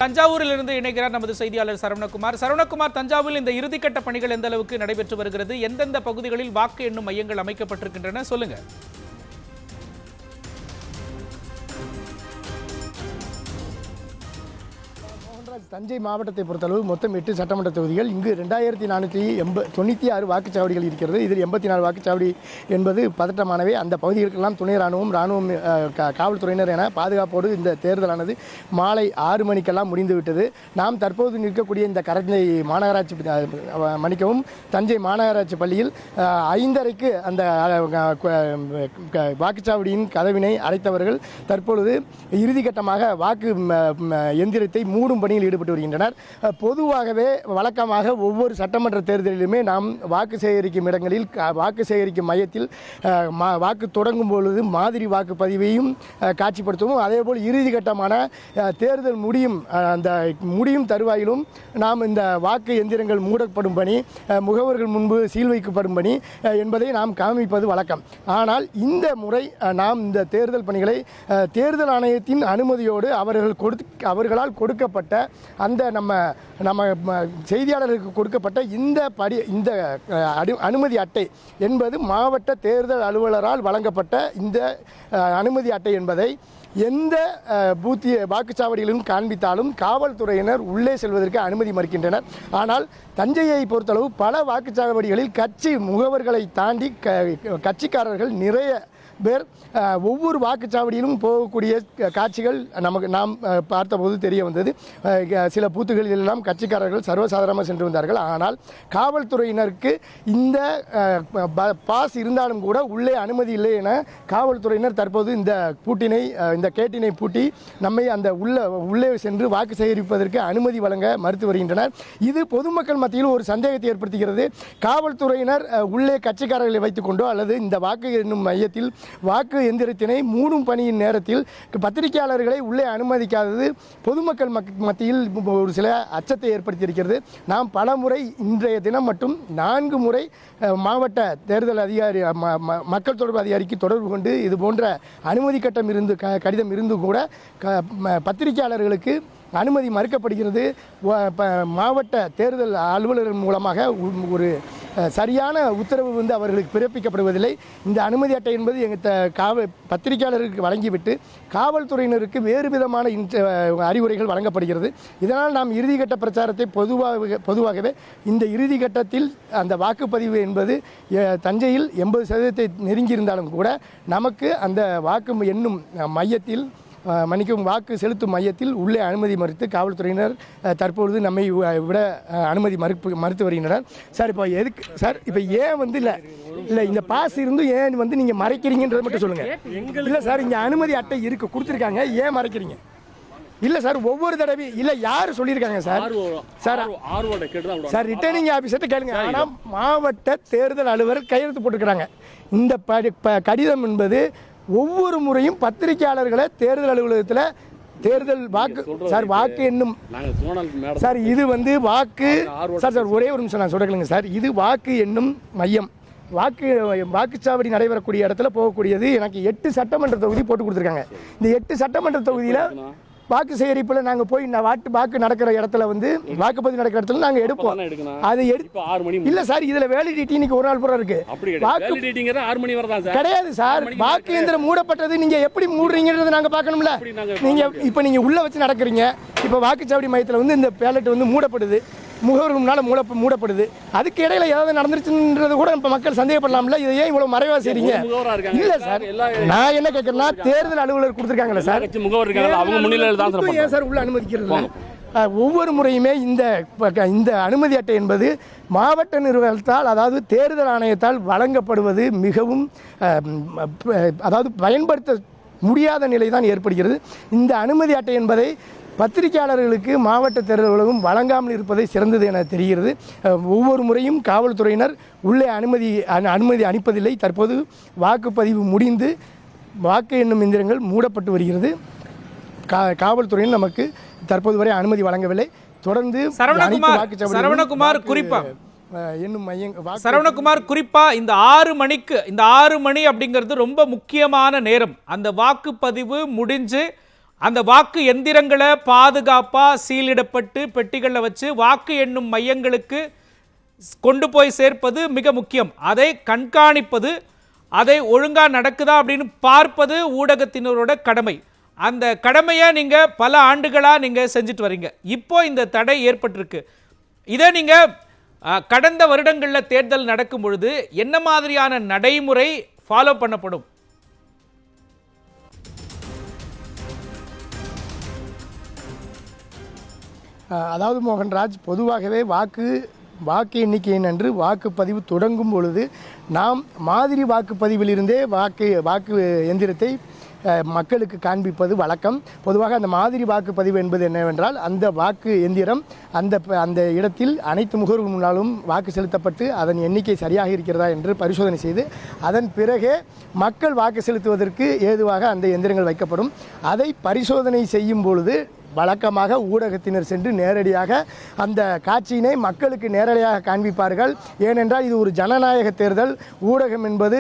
தஞ்சாவூரிலிருந்து இணைகிறார் நமது செய்தியாளர் சரவணகுமார். சரவணகுமார், தஞ்சாவூரில் இந்த இறுதிக்கட்ட பணிகள் எந்த அளவுக்கு நடைபெற்று வருகிறது? எந்தெந்த பகுதிகளில் வாக்கு எண்ணும் மையங்கள் அமைக்கப்பட்டிருக்கின்றன? சொல்லுங்க. தஞ்சை மாவட்டத்தை பொறுத்தளவு மொத்தம் 8 சட்டமன்ற தொகுதிகள். இங்கு 2496 வாக்குச்சாவடிகள் இருக்கிறது. இதில் 84 வாக்குச்சாவடி என்பது பதட்டமானவை. அந்த பகுதிகளுக்கெல்லாம் துணை ராணுவம் காவல்துறையினர் என பாதுகாப்போடு இந்த தேர்தலானது மாலை 6 மணிக்கெல்லாம் முடிந்துவிட்டது. நாம் தற்போது நிற்கக்கூடிய இந்த தஞ்சை மாநகராட்சி மன்னிக்கவும் தஞ்சை மாநகராட்சி பள்ளியில் 5:30க்கு அந்த வாக்குச்சாவடியின் கதவினை அடைத்தவர்கள் தற்பொழுது இறுதிக்கட்டமாக வாக்கு எந்திரத்தை மூடும் பணியில் ஈடுபட்டு வருகின்றனர். பொதுவாகவே வழக்கமாக ஒவ்வொரு சட்டமன்ற தேர்தலிலுமே நாம் வாக்கு சேகரிக்கும் இடங்களில் வாக்கு சேகரிக்கும் மையத்தில் வாக்கு தொடங்கும் பொழுது மாதிரி வாக்குப்பதிவையும் காட்சிப்படுத்தவும், அதேபோல் இறுதிக்கட்டமான தேர்தல் முடியும் தருவாயிலும் நாம் இந்த வாக்கு எந்திரங்கள் மூடப்படும் பணி, முகவர்கள் முன்பு சீல் வைக்கப்படும் பணி என்பதை நாம் காண்பிப்பது வழக்கம். ஆனால் இந்த முறை நாம் இந்த தேர்தல் பணிகளை தேர்தல் ஆணையத்தின் அனுமதியோடு அவர்களால் கொடுக்கப்பட்ட அந்த நம்ம செய்தியாளர்களுக்கு கொடுக்கப்பட்ட இந்த அனுமதி அட்டை என்பது மாவட்ட தேர்தல் அலுவலரால் வழங்கப்பட்ட இந்த அனுமதி அட்டை என்பதை எந்த வாக்குச்சாவடிகளிலும் காண்பித்தாலும் காவல்துறையினர் உள்ளே செல்வதற்கு அனுமதி மறுக்கின்றனர். ஆனால் தஞ்சையை பொறுத்தளவு பல வாக்குச்சாவடிகளில் கட்சி முகவர்களை தாண்டி கட்சிக்காரர்கள் நிறைய பேர் ஒவ்வொரு வாக்குச்சாவடியிலும் போகக்கூடிய காட்சிகள் நாம் பார்த்தபோது தெரிய வந்தது. சில பூத்துகளில் எல்லாம் கட்சிக்காரர்கள் சர்வசாதாரணமாக சென்று வந்தார்கள். ஆனால் காவல்துறையினருக்கு இந்த பாஸ் இருந்தாலும் கூட உள்ளே அனுமதி இல்லை என காவல்துறையினர் தற்போது இந்த கேட்டினை பூட்டி நம்மை அந்த உள்ளே சென்று வாக்கு சேகரிப்பதற்கு அனுமதி வழங்க மறுத்து வருகின்றனர். இது பொதுமக்கள் மத்தியில் ஒரு சந்தேகத்தை ஏற்படுத்துகிறது. காவல்துறையினர் உள்ளே கட்சிக்காரர்களை வைத்துக் கொண்டோ அல்லது இந்த வாக்கு எண்ணும் மையத்தில் வாக்கு எந்திரத்தினை மூடும் பணியின் நேரத்தில் பத்திரிகையாளர்களை உள்ளே அனுமதிக்காதது பொதுமக்கள் மத்தியில் ஒரு சில அச்சத்தை ஏற்படுத்தியிருக்கிறது. நாம் பல முறை இன்றைய தினம் மட்டும் 4 முறை மாவட்ட தேர்தல் அதிகாரி மக்கள் தொடர்பு அதிகாரிக்கு தொடர்பு கொண்டு இது போன்ற அனுமதி கடிதம் இருந்து கூட பத்திரிகையாளர்களுக்கு அனுமதி மறுக்கப்படுகிறது. மாவட்ட தேர்தல் அலுவலர்கள் மூலமாக ஒரு சரியான உத்தரவு அவர்களுக்கு பிறப்பிக்கப்படுவதில்லை. இந்த அனுமதி அட்டை என்பது எங்கள் பத்திரிகையாளருக்கு வழங்கிவிட்டு காவல்துறையினருக்கு வேறு விதமான அறிவுரைகள் வழங்கப்படுகிறது. இதனால் நாம் இறுதிக்கட்ட பிரச்சாரத்தை பொதுவாகவே இந்த இறுதிக்கட்டத்தில் அந்த வாக்குப்பதிவு என்பது தஞ்சையில் 80% நெருங்கியிருந்தாலும் கூட நமக்கு அந்த வாக்கு எண்ணும் மையத்தில் வாக்கு செலுத்தும் மையத்தில் உள்ளே அனுமதி மறுத்து காவல்துறையினர் தற்பொழுது நம்மை விட அனுமதி மறுத்து வருகின்றனர். சார், இப்போ எதுக்கு சார் இப்போ ஏன் இல்லை இந்த பாஸ் இருந்து ஏன் நீங்கள் மறைக்கிறீங்கன்றதை மட்டும் சொல்லுங்கள். இல்லை சார், இங்கே அனுமதி அட்டை கொடுத்துருக்காங்க, ஏன் மறைக்கிறீங்க? இல்லை சார், ஒவ்வொரு தடவை இல்லை யார் சொல்லியிருக்காங்க சார் ரிட்டர்னிங் ஆஃபீஸர்கிட்ட கேளுங்க. ஆனால் மாவட்ட தேர்தல் அலுவலர் கையெழுத்து போட்டுக்கிறாங்க. இந்த கடிதம் என்பது ஒவ்வொரு முறையும் பத்திரிகையாளர்களை தேர்தல் அலுவலகத்தில் தேர்தல் வாக்கு எண்ணும் சார் இது வாக்கு சார் ஒரே ஒரு நிமிஷம் நான் சொல்லுங்க சார். இது வாக்கு எண்ணும் மையம் வாக்குச்சாவடி நடைபெறக்கூடிய இடத்துல போகக்கூடியது. எனக்கு 8 சட்டமன்ற தொகுதி போட்டு கொடுத்துருக்காங்க. இந்த 8 சட்டமன்ற தொகுதியில் வாக்கு சேகரிப்பில் நாங்கள் போய் வாக்கு நடக்கிற இடத்துல வாக்குப்பதிவு நடக்கிற இடத்துல நாங்கள் எடுப்போம். அது இல்லை சார், இதில் வேலிடிட்டி இன்னைக்கு ஒரு நாள் பூரா இருக்கு. கிடையாது சார், வாக்கு இயந்திரம் மூடப்பட்டது. நீங்கள் எப்படி மூடுறீங்கிறது நாங்கள் பார்க்கணும்ல. நீங்கள் உள்ள வச்சு நடக்கிறீங்க. இப்போ வாக்குச்சாவடி மையத்தில் இந்த பேலட் மூடப்படுது, முகவர்கள் முன்னால் மூடப்படுது. அதுக்கு இடையில ஏதாவது நடந்துருச்சுன்றது கூட இப்போ மக்கள் சந்தேகப்படலாம்ல. இதை ஏன் இவ்வளவு மறைவா செய்றீங்க? இல்ல சார், நான் என்ன கேட்கறேன்னா தேர்தல் அலுவலர் கொடுத்துருக்காங்கல்ல சார், ஏன் சார் உள்ள அனுமதிக்கிறது? ஒவ்வொரு முறையுமே இந்த அனுமதி அட்டை என்பது மாவட்ட நிர்வாகத்தால், அதாவது தேர்தல் ஆணையத்தால் வழங்கப்படுவது மிகவும் பயன்படுத்த முடியாத நிலை தான் ஏற்படுகிறது. இந்த அனுமதி அட்டை என்பதை பத்திரிகையாளர்களுக்கு மாவட்ட தேர்தல் அலுவலகம் வழங்காமல் இருப்பதை சிறந்தது என தெரிகிறது. ஒவ்வொரு முறையும் காவல்துறையினர் உள்ளே அனுமதி அளிப்பதில்லை. தற்போது வாக்குப்பதிவு முடிந்து வாக்கு எண்ணும் எந்திரங்கள் மூடப்பட்டு வருகிறது. காவல்துறையினர் நமக்கு தற்போது வரை அனுமதி வழங்கவில்லை. தொடர்ந்து சரவணகுமார் குறிப்பா இந்த 6 மணி அப்படிங்கிறது ரொம்ப முக்கியமான நேரம். அந்த வாக்குப்பதிவு முடிஞ்சு அந்த வாக்கு எந்திரங்களை பாதுகாப்பாக சீலிடப்பட்டு பெட்டிகளில் வச்சு வாக்கு எண்ணும் மையங்களுக்கு கொண்டு போய் சேர்ப்பது மிக முக்கியம். அதை கண்காணிப்பது, அதை ஒழுங்காக நடக்குதா அப்படின்னு பார்ப்பது ஊடகத்தினரோட கடமை. அந்த கடமையை நீங்கள் பல ஆண்டுகளாக நீங்கள் செஞ்சுட்டு வரீங்க. இப்போ இந்த தடை ஏற்பட்டிருக்கு. இதை நீங்கள் கடந்த வருடங்களில் தேர்தல் நடக்கும் பொழுது என்ன மாதிரியான நடைமுறை ஃபாலோ பண்ணப்படும்? அதாவது மோகன்ராஜ், பொதுவாகவே வாக்கு எண்ணிக்கையின் அன்று வாக்குப்பதிவு தொடங்கும் பொழுது நாம் மாதிரி வாக்குப்பதிவிலிருந்தே வாக்கு எந்திரத்தை மக்களுக்கு காண்பிப்பது வழக்கம். பொதுவாக அந்த மாதிரி வாக்குப்பதிவு என்பது என்னவென்றால், அந்த வாக்கு எந்திரம் அந்த இடத்தில் அனைத்து முகவர்கள் முன்னாலும் வாக்கு செலுத்தப்பட்டு அதன் எண்ணிக்கை சரியாக இருக்கிறதா என்று பரிசோதனை செய்து அதன் பிறகே மக்கள் வாக்கு செலுத்துவதற்கு ஏதுவாக அந்த எந்திரங்கள் வைக்கப்படும். அதை பரிசோதனை செய்யும் பொழுது வழக்கமாக ஊடகத்தினர் சென்று நேரடியாக அந்த காட்சியினை மக்களுக்கு நேரடியாக காண்பிப்பார்கள். ஏனென்றால் இது ஒரு ஜனநாயக தேர்தல். ஊடகம் என்பது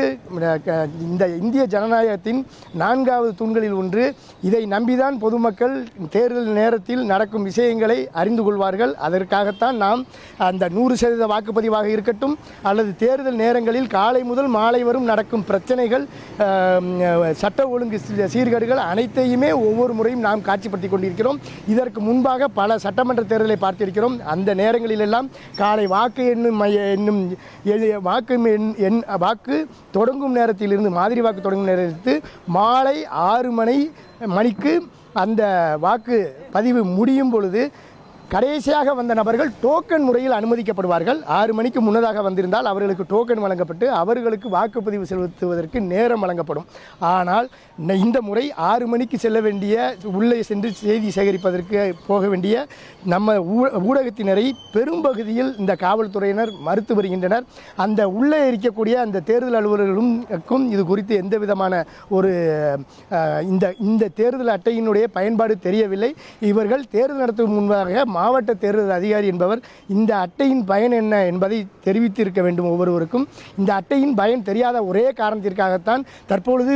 இந்த இந்திய ஜனநாயகத்தின் 4வது தூண்களில் ஒன்று. இதை நம்பிதான் பொதுமக்கள் தேர்தல் நேரத்தில் நடக்கும் விஷயங்களை அறிந்து கொள்வார்கள். அதற்காகத்தான் நாம் அந்த 100% வாக்குப்பதிவாக இருக்கட்டும் அல்லது தேர்தல் நேரங்களில் காலை முதல் மாலை வரும் நடக்கும் பிரச்சனைகள், சட்ட ஒழுங்கு சீர்கேடுகள் அனைத்தையுமே ஒவ்வொரு முறையும் நாம் காட்சிப்படுத்திக் கொண்டிருக்கிறோம். இதற்கு முன்பாக பல சட்டமன்ற தேர்தலை பார்த்திருக்கிறோம். அந்த நேரங்களிலெல்லாம் காலை வாக்கு வாக்கு தொடங்கும் நேரத்திலிருந்து, மாதிரி வாக்கு தொடங்கும் நேரத்தில் மாலை 6 மணிக்கு அந்த வாக்கு பதிவு முடியும் பொழுது கடைசியாக வந்த நபர்கள் டோக்கன் முறையில் அனுமதிக்கப்படுவார்கள். 6 மணிக்கு முன்னதாக வந்திருந்தால் அவர்களுக்கு டோக்கன் வழங்கப்பட்டு அவர்களுக்கு வாக்குப்பதிவு செலுத்துவதற்கு நேரம் வழங்கப்படும். ஆனால் இந்த முறை 6 மணிக்கு செல்ல வேண்டிய, உள்ளே சென்று செய்தி சேகரிப்பதற்கு போக வேண்டிய நம்ம ஊடகத்தினரை பெரும்பகுதியில் இந்த காவல்துறையினர் மறுத்து வருகின்றனர். அந்த உள்ளே இருக்கக்கூடிய அந்த தேர்தல் அலுவலர்களுக்கும் இது குறித்து எந்த விதமான ஒரு இந்த தேர்தல் அட்டையினுடைய பயன்பாடு தெரியவில்லை. இவர்கள் தேர்தல் நடத்தும் முன்பாக மாவட்ட தேர்தல் அதிகாரி என்பவர் இந்த அட்டையின் பயன் என்ன என்பதை தெரிவித்திருக்க வேண்டும் ஒவ்வொருவருக்கும். இந்த அட்டையின் பயன் தெரியாத ஒரே காரணத்திற்காகத்தான் தற்பொழுது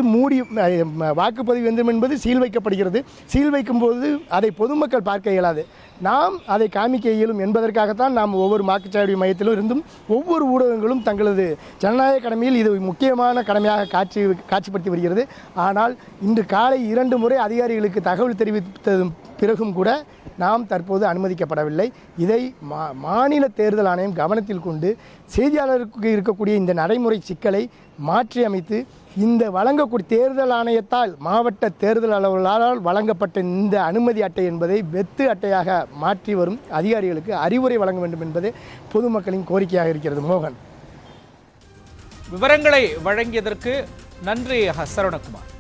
வாக்குப்பதிவு எந்திரம் என்பது சீல் வைக்கப்படுகிறது. சீல் வைக்கும்போது அதை பொதுமக்கள் பார்க்க இயலாது, நாம் அதை காமிக்க இயலும் என்பதற்காகத்தான் நாம் ஒவ்வொரு வாக்குச்சாவடி மையத்திலும் இருந்தும் ஒவ்வொரு ஊடகங்களும் தங்களது ஜனநாயக கடமையில் இது முக்கியமான கடமையாக காட்சிப்படுத்தி வருகிறது. ஆனால் இன்று காலை 2 முறை அதிகாரிகளுக்கு தகவல் தெரிவித்ததும் பிறகும் கூட நாம் தற்போது அனுமதிக்கப்படவில்லை. இதை மாநில தேர்தல் ஆணையம் கவனத்தில் கொண்டு செய்தியாளருக்கு இருக்கக்கூடிய இந்த நடைமுறை சிக்கலை மாற்றி அமைத்து இந்த வழங்கக்கூடிய தேர்தல் ஆணையத்தால், மாவட்ட தேர்தல் அலுவலரால் வழங்கப்பட்ட இந்த அனுமதி அட்டை என்பதை வெத்து அட்டையாக மாற்றி வரும் அதிகாரிகளுக்கு அறிவுரை வழங்க வேண்டும் என்பது பொதுமக்களின் கோரிக்கையாக இருக்கிறது. மோகன், விவரங்களை வழங்கியதற்கு நன்றி சரவணகுமார்.